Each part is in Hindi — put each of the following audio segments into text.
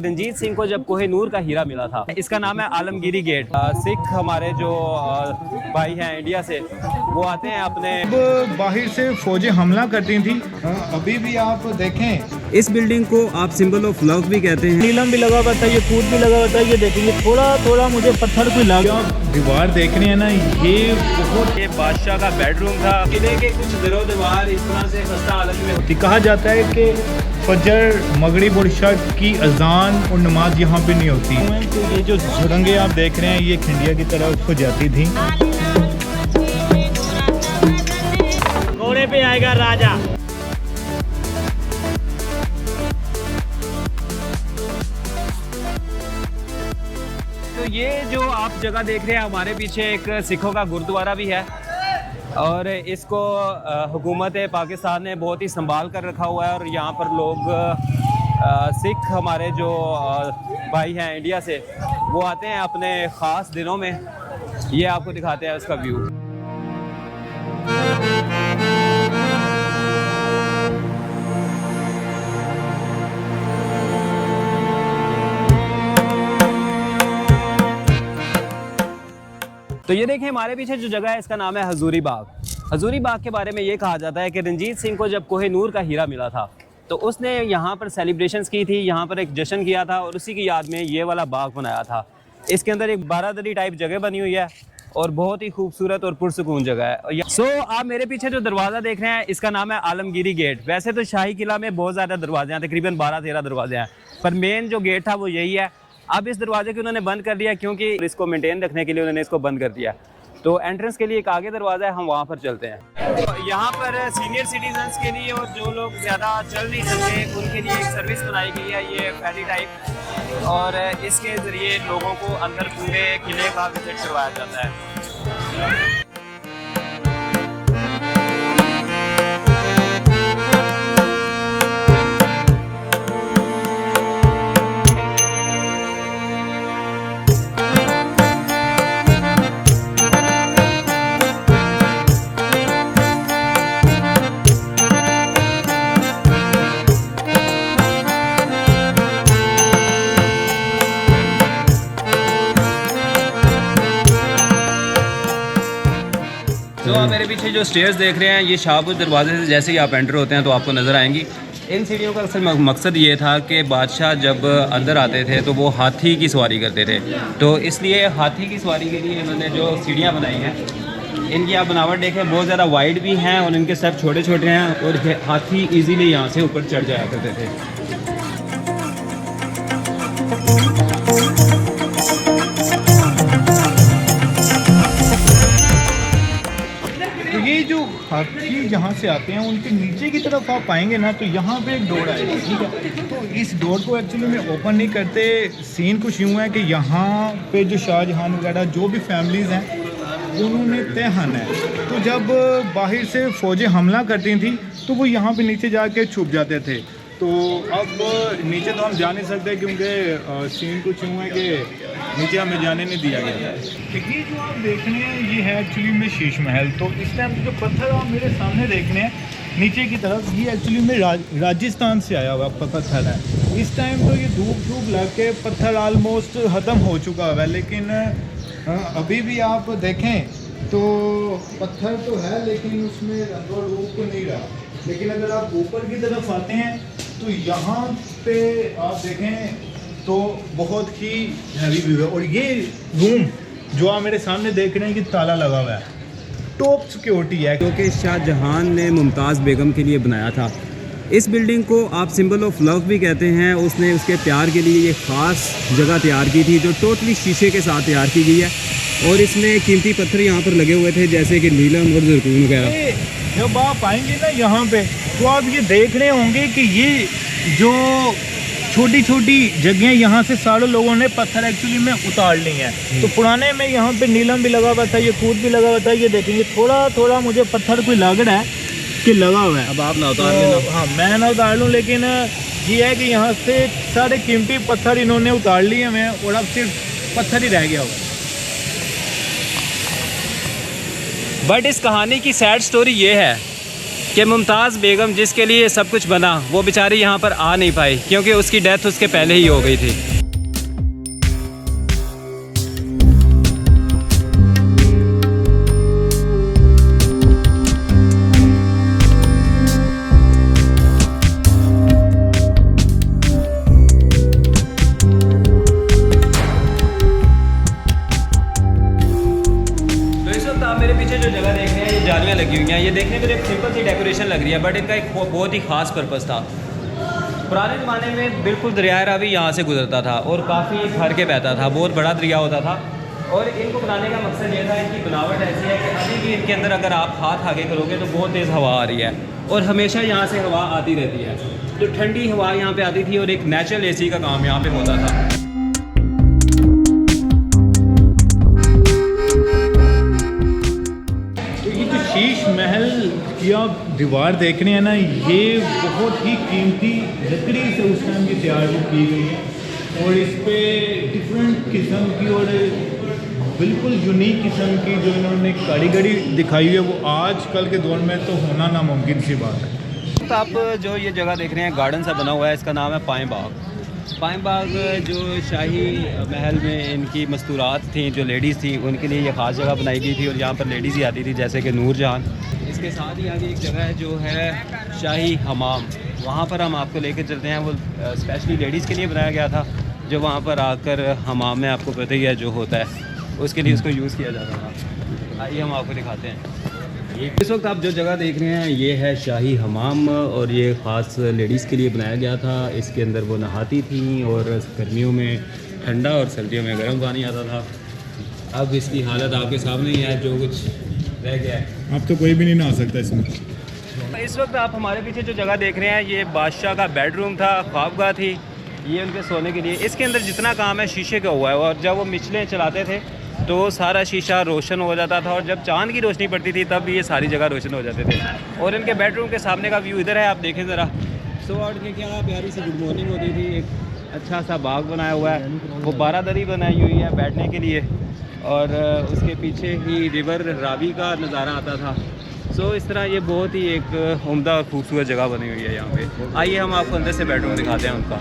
रंजीत सिंह को जब कोहिनूर का हीरा मिला था, इसका नाम है आलमगीरी गेट। सिख हमारे जो भाई हैं इंडिया से, वो आते हैं अपने बाहर से फौजें हमला करती थी। अभी भी आप देखें, इस बिल्डिंग को आप सिंबल ऑफ लव भी कहते हैं। नीलम भी लगा हुआ था, ये कूद भी लगा हुआ था। ये देखेंगे थोड़ा थोड़ा मुझे पत्थर कोई लगा। दीवार देख रहे हैं ना, ये बहुत ये बादशाह का बेडरूम था। किले के कुछ दिनों दीवार इस तरह से खस्ता हालत में होती। कहा जाता है कि फजर, मगरिब और इशा की अजान और नमाज यहाँ पे नहीं होती। तो ये जो सुरंगें आप देख रहे हैं, ये खिंडिया की तरफ हो जाती थी। घोड़े पे आएगा राजा। तो ये जो आप जगह देख रहे हैं, हमारे पीछे एक सिखों का गुरुद्वारा भी है और इसको हुकूमत पाकिस्तान ने बहुत ही संभाल कर रखा हुआ है। और यहाँ पर लोग सिख हमारे जो भाई हैं इंडिया से, वो आते हैं अपने ख़ास दिनों में। ये आपको दिखाते हैं उसका व्यू। तो ये देखें, हमारे पीछे जो जगह है इसका नाम है हजूरी बाग। हजूरी बाग के बारे में ये कहा जाता है कि रंजीत सिंह को जब कोहिनूर का हीरा मिला था, तो उसने यहाँ पर सेलिब्रेशंस की थी, यहाँ पर एक जश्न किया था और उसी की याद में ये वाला बाग बनाया था। इसके अंदर एक बारादरी टाइप जगह बनी हुई है और बहुत ही खूबसूरत और पुरसुकून जगह है। सो आप मेरे पीछे जो दरवाज़ा देख रहे हैं, इसका नाम है आलमगीरी गेट। वैसे तो शाही किला में बहुत ज़्यादा दरवाजे हैं, तकरीबन 12-13 दरवाजे हैं, पर मेन जो गेट था वो यही है। अब इस दरवाजे को उन्होंने बंद कर दिया क्योंकि इसको मेंटेन रखने के लिए उन्होंने इसको बंद कर दिया। तो एंट्रेंस के लिए एक आगे दरवाज़ा है, हम वहाँ पर चलते हैं। तो यहाँ पर सीनियर सिटीजन्स के लिए और जो लोग ज़्यादा चल नहीं सकते, उनके लिए एक सर्विस बनाई गई है, ये फेरी टाइप, और इसके ज़रिए लोगों को अंदर पूरे किले का विजिट करवाया जाता है। तो आप मेरे पीछे जो स्टेयर्स देख रहे हैं, ये शाहपुर दरवाजे से जैसे ही आप एंटर होते हैं तो आपको नज़र आएंगी। इन सीढ़ियों का अक्सर मकसद ये था कि बादशाह जब अंदर आते थे तो वो हाथी की सवारी करते थे, तो इसलिए हाथी की सवारी के लिए इन्होंने जो सीढ़ियाँ बनाई हैं, इनकी आप बनावट देखें, बहुत ज़्यादा वाइड भी हैं और इनके स्टेप छोटे छोटे हैं और हाथी ईजीली यहाँ से ऊपर चढ़ जाया करते थे। ये जो हाथी जहाँ से आते हैं, उनके नीचे की तरफ आप आएंगे ना, तो यहाँ पे एक डोर आएगी, ठीक है। तो इस डोर को एक्चुअली में ओपन नहीं करते। सीन कुछ यूँ है कि यहाँ पे जो शाहजहां वगैरह जो भी फैमिलीज़ हैं, उन्होंने तहखाना है। तो जब बाहर से फ़ौजें हमला करती थी तो वो यहाँ पे नीचे जाके छुप जाते थे। तो अब नीचे तो हम जा नहीं सकते क्योंकि सीन कुछ यूँ है कि नीचे हमें जाने नहीं दिया गया। ये जो आप देख रहे हैं, ये है एक्चुअली में शीश महल। तो इस टाइम जो पत्थर आप मेरे सामने देख रहे हैं नीचे की तरफ, ये एक्चुअली में राजस्थान से आया हुआ पत्थर है। इस टाइम तो ये धूप लग के पत्थर ऑलमोस्ट ख़त्म हो चुका हुआ है, लेकिन अभी भी आप देखें तो पत्थर तो है लेकिन उसमें रूप तो नहीं रहा। लेकिन अगर आप ऊपर की तरफ आते हैं तो यहाँ पे आप देखें तो बहुत ही हैवी व्यू है। और ये रूम जो आप मेरे सामने देख रहे हैं कि ताला लगा हुआ है, टॉप सिक्योरिटी है, क्योंकि शाहजहां ने मुमताज़ बेगम के लिए बनाया था। इस बिल्डिंग को आप सिंबल ऑफ लव भी कहते हैं। उसने उसके प्यार के लिए ये ख़ास जगह तैयार की थी जो टोटली शीशे के साथ तैयार की गई है, और इसमें कीमती पत्थर यहाँ पर लगे हुए थे जैसे कि नीलम और जरकून वगैरह। जब आप आएंगे ना यहाँ पे, तो आप ये देख रहे होंगे कि ये जो छोटी छोटी जगह यहाँ से सारे लोगों ने पत्थर एक्चुअली में उतार ली हैं। तो पुराने में यहाँ पे नीलम भी लगा हुआ था, ये कूद भी लगा हुआ था। ये देखेंगे थोड़ा थोड़ा मुझे पत्थर कोई लग रहा है कि लगा हुआ है। अब आप ना उतार लेना। हाँ, मैं ना उतार लूँ, लेकिन ये है कि यहाँ से सारे कीमती पत्थर इन्होंने उतार लिए हैं और अब सिर्फ पत्थर ही रह गया हुआ। बट इस कहानी की सैड स्टोरी ये है कि मुमताज़ बेगम जिसके लिए सब कुछ बना वो बेचारी यहाँ पर आ नहीं पाई क्योंकि उसकी डेथ उसके पहले ही हो गई थी। मेरे पीछे जो जगह देख रहे हैं ये जालियाँ लगी हुई हैं। ये देखने में एक सिंपल सी डेकोरेशन लग रही है बट इनका एक बहुत ही ख़ास पर्पस था। पुराने ज़माने में बिल्कुल दरिया रावी यहाँ से गुजरता था और काफ़ी भर के बहता था, बहुत बड़ा दरिया होता था। और इनको बनाने का मकसद ये था, इनकी बनावट ऐसी है कि अभी भी इनके अंदर अगर आप हाथ आगे करोगे तो बहुत तेज़ हवा आ रही है और हमेशा यहाँ से हवा आती रहती है। तो ठंडी हवा यहाँ पर आती थी और एक नेचुरल AC का काम यहाँ पर होता था। शीश महल की आप दीवार देख रहे हैं ना, ये बहुत ही कीमती लकड़ी से उस टाइम की तैयार की गई है और इस पे डिफरेंट किस्म की और बिल्कुल यूनिक किस्म की जो इन्होंने कारीगरी दिखाई है वो आजकल के दौर में तो होना नामुमकिन सी बात है। तो आप जो ये जगह देख रहे हैं गार्डन सा बना हुआ है, इसका नाम है पाएँ बाग। पाएँ बाग जो शाही महल में इनकी मस्तूरात थी, जो लेडीज़ थी उनके लिए ये ख़ास जगह बनाई गई थी और यहाँ पर लेडीज़ ही आती थी जैसे कि नूरजहान। इसके साथ ही आगे एक जगह है जो है शाही हमाम, वहाँ पर हम आपको लेकर चलते हैं। वो स्पेशली लेडीज़ के लिए बनाया गया था, जो वहाँ पर आकर हमाम में आपको पता ही है जो होता है उसके लिए उसको यूज़ किया जाता था। आइए हम आपको दिखाते हैं। इस वक्त आप जो जगह देख रहे हैं ये है शाही हमाम और ये ख़ास लेडीज़ के लिए बनाया गया था। इसके अंदर वो नहाती थी और गर्मियों में ठंडा और सर्दियों में गर्म पानी आता था। अब इसकी हालत आपके सामने ही है, जो कुछ रह गया है। अब तो कोई भी नहीं नहा सकता इसमें। इस वक्त आप हमारे पीछे जो जगह देख रहे हैं ये बादशाह का बेडरूम था, ख्वाबगाह थी ये उनके सोने के लिए। इसके अंदर जितना काम है शीशे का हुआ है और जब वो मिचलें चलाते थे तो सारा शीशा रोशन हो जाता था और जब चांद की रोशनी पड़ती थी तब ये सारी जगह रोशन हो जाते थे। और इनके बेडरूम के सामने का व्यू इधर है, आप देखें ज़रा। सो आउट के क्या प्यारी सी गुड मॉर्निंग होती थी। एक अच्छा सा बाग बनाया हुआ है, वो बारादरी बनाई हुई है बैठने के लिए और उसके पीछे ही रिवर रावी का नज़ारा आता था। सो इस तरह ये बहुत ही एक उम्दा और खूबसूरत जगह बनी हुई है यहाँ पे। आइए हम आपको अंदर से बेडरूम दिखाते हैं उनका।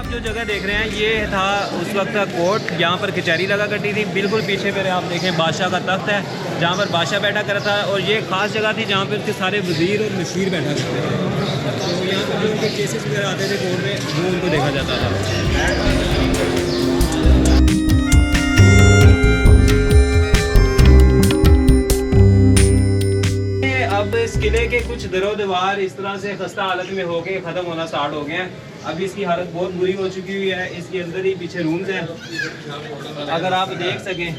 जो जगह देख रहे हैं ये था उस वक्त का कोर्ट, यहाँ पर कचहरी लगा करती थी। बिल्कुल पीछे पर आप देखें बादशाह का तख्त है जहाँ पर बादशाह बैठा करता था और ये ख़ास जगह थी जहाँ पर उसके सारे वज़ीर और मशीर बैठा करते थे। तो यहाँ पर जो उनके केसेस वगैरह आते थे कोर्ट में वो उनको देखा जाता था। अब इस किले के कुछ दरो दीवार इस तरह से खस्ता हालत में होके ख़त्म होना स्टार्ट हो गए हैं। अभी इसकी हालत बहुत बुरी हो चुकी हुई है। इसके अंदर ही पीछे रूम्स हैं, अगर आप देख सकें।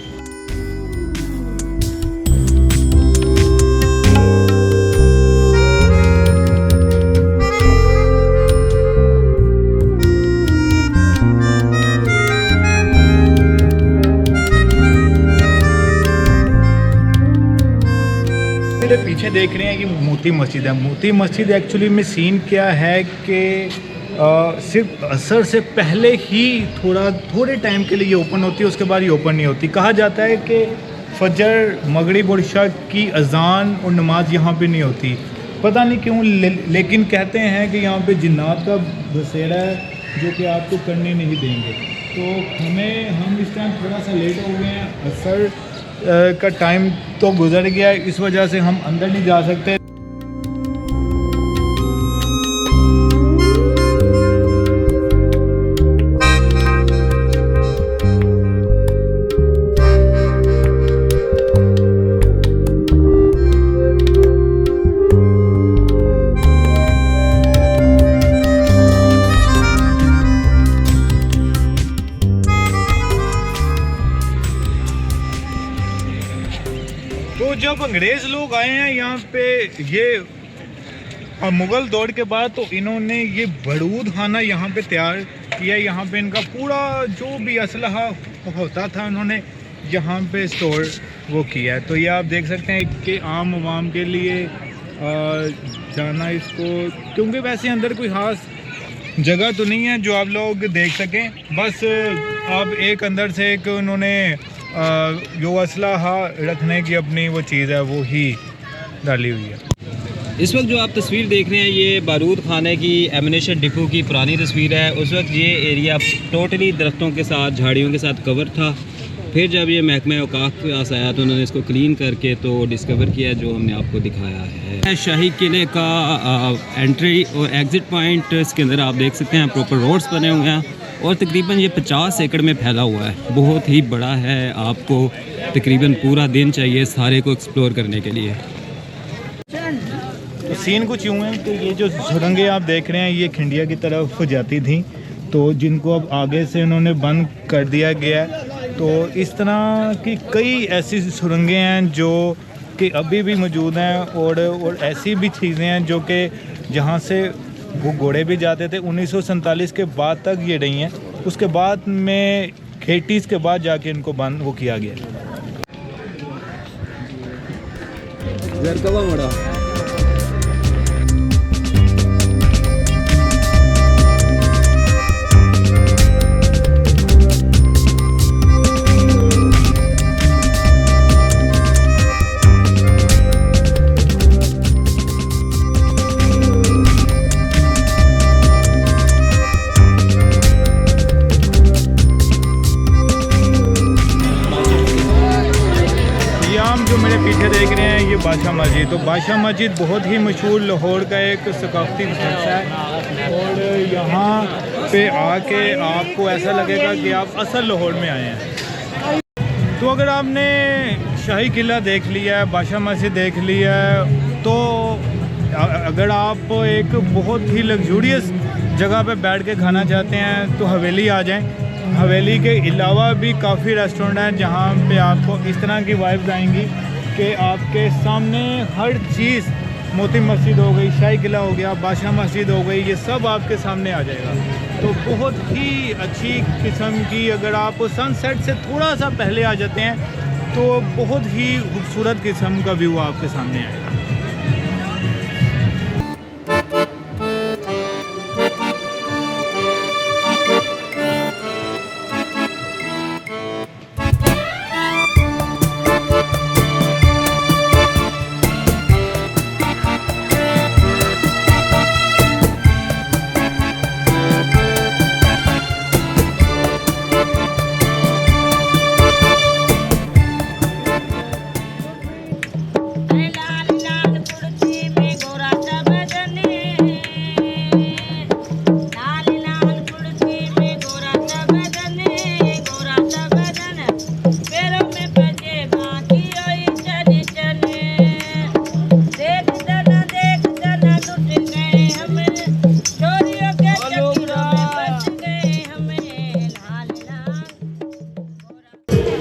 पीछे देख रहे हैं कि मोती मस्जिद है। मोती मस्जिद एक्चुअली में सीन क्या है कि सिर्फ असर से पहले ही थोड़े टाइम के लिए ये ओपन होती है, उसके बाद ये ओपन नहीं होती। कहा जाता है कि फजर, मगरिब और इशा की अजान और नमाज यहाँ पे नहीं होती, पता नहीं क्यों, लेकिन कहते हैं कि यहाँ पे जिन्नात का बसेरा है जो कि आपको करने नहीं देंगे। तो हम इस टाइम थोड़ा सा लेट हो गए हैं, असर का टाइम तो गुजर गया है, इस वजह से हम अंदर नहीं जा सकते। तो जब अंग्रेज़ लोग आए हैं यहाँ पे ये मुग़ल दौर के बाद, तो इन्होंने ये बरूद खाना यहाँ पे तैयार किया। यहाँ पे इनका पूरा जो भी असलहा होता था उन्होंने यहाँ पे स्टोर वो किया है। तो ये आप देख सकते हैं कि आम आवाम के लिए जाना इसको, क्योंकि वैसे अंदर कोई खास जगह तो नहीं है जो आप लोग देख सकें, बस आप एक अंदर से एक उन्होंने जो असलहा रखने की अपनी वो चीज़ है वो ही डाली हुई है। इस वक्त जो आप तस्वीर देख रहे हैं ये बारूद खाने की एमिनेशन डिपो की पुरानी तस्वीर है। उस वक्त ये एरिया टोटली दरख्तों के साथ, झाड़ियों के साथ कवर था। फिर जब ये महकमा औकाफ के पास आया तो उन्होंने इसको क्लीन करके तो डिस्कवर किया जो हमने आपको दिखाया है। शाही किले का एंट्री और एग्ज़िट पॉइंट, इसके अंदर आप देख सकते हैं प्रॉपर रोड्स बने हुए हैं और तकरीबन ये 50 एकड़ में फैला हुआ है। बहुत ही बड़ा है, आपको तकरीबन पूरा दिन चाहिए सारे को एक्सप्लोर करने के लिए। तो सीन कुछ यूँ है कि ये जो सुरंगें आप देख रहे हैं ये खिंडिया की तरफ जाती थी, तो जिनको अब आगे से उन्होंने बंद कर दिया गया है। तो इस तरह की कई ऐसी सुरंगें हैं जो कि अभी भी मौजूद हैं और ऐसी भी चीज़ें हैं जो कि जहाँ से वो घोड़े भी जाते थे 1947 के बाद तक ये रही हैं। उसके बाद में 80s के बाद जाके इनको बंद वो किया गया। जो मेरे पीछे देख रहे हैं ये बादशाह मस्जिद, तो बादशाह मस्जिद बहुत ही मशहूर लाहौर का एक सकाफती हिस्सा है और यहाँ पे आके आपको ऐसा लगेगा कि आप असल लाहौर में आए हैं। तो अगर आपने शाही किला देख लिया है, बादशाह मस्जिद देख लिया है, तो अगर आप एक बहुत ही लग्जूरियस जगह पे बैठ के खाना चाहते हैं तो हवेली आ जाएं। हवेली के अलावा भी काफ़ी रेस्टोरेंट हैं जहाँ पे आपको इस तरह की वाइब्स आएंगी कि आपके सामने हर चीज़, मोती मस्जिद हो गई, शाही किला हो गया, बादशाह मस्जिद हो गई, ये सब आपके सामने आ जाएगा। तो बहुत ही अच्छी किस्म की, अगर आप सनसेट से थोड़ा सा पहले आ जाते हैं तो बहुत ही खूबसूरत किस्म का व्यू आपके सामने आएगा।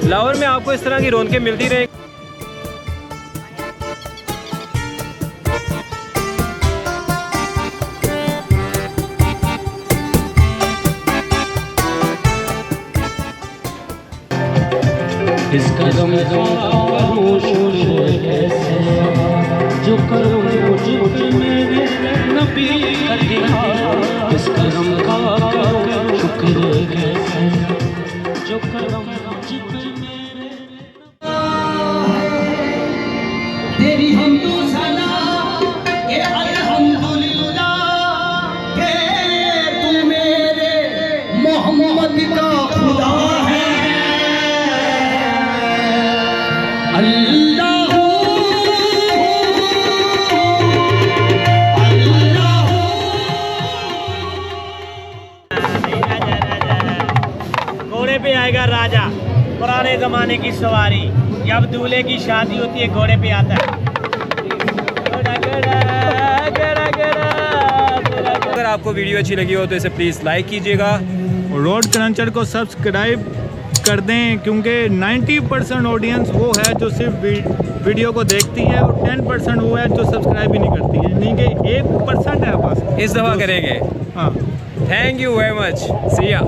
लाहौर में आपको इस तरह की रौनकें मिलती रहे। इस कदम खामोश जो करो मुझ मेरे नबी इस कदम का शुक्र जो कदम तेरी हम तो सना के अल्हम्दुलिल्लाह के तू मेरे मोहम्मद का खुदा है। अल्लाह घोड़े पे आएगा राजा, पुराने जमाने की सवारी, जब दूल्हे की शादी होती है घोड़े पे आता है। अगर आपको वीडियो अच्छी लगी हो तो इसे प्लीज़ लाइक कीजिएगा। रोड क्रंचर को सब्सक्राइब कर दें, क्योंकि 90% ऑडियंस वो है जो सिर्फ वीडियो को देखती है और 10% वो है जो सब्सक्राइब ही नहीं करती है, यानी कि 1% है बस। इस दफ़ा करेंगे। हाँ, थैंक यू वेरी मच, सी या।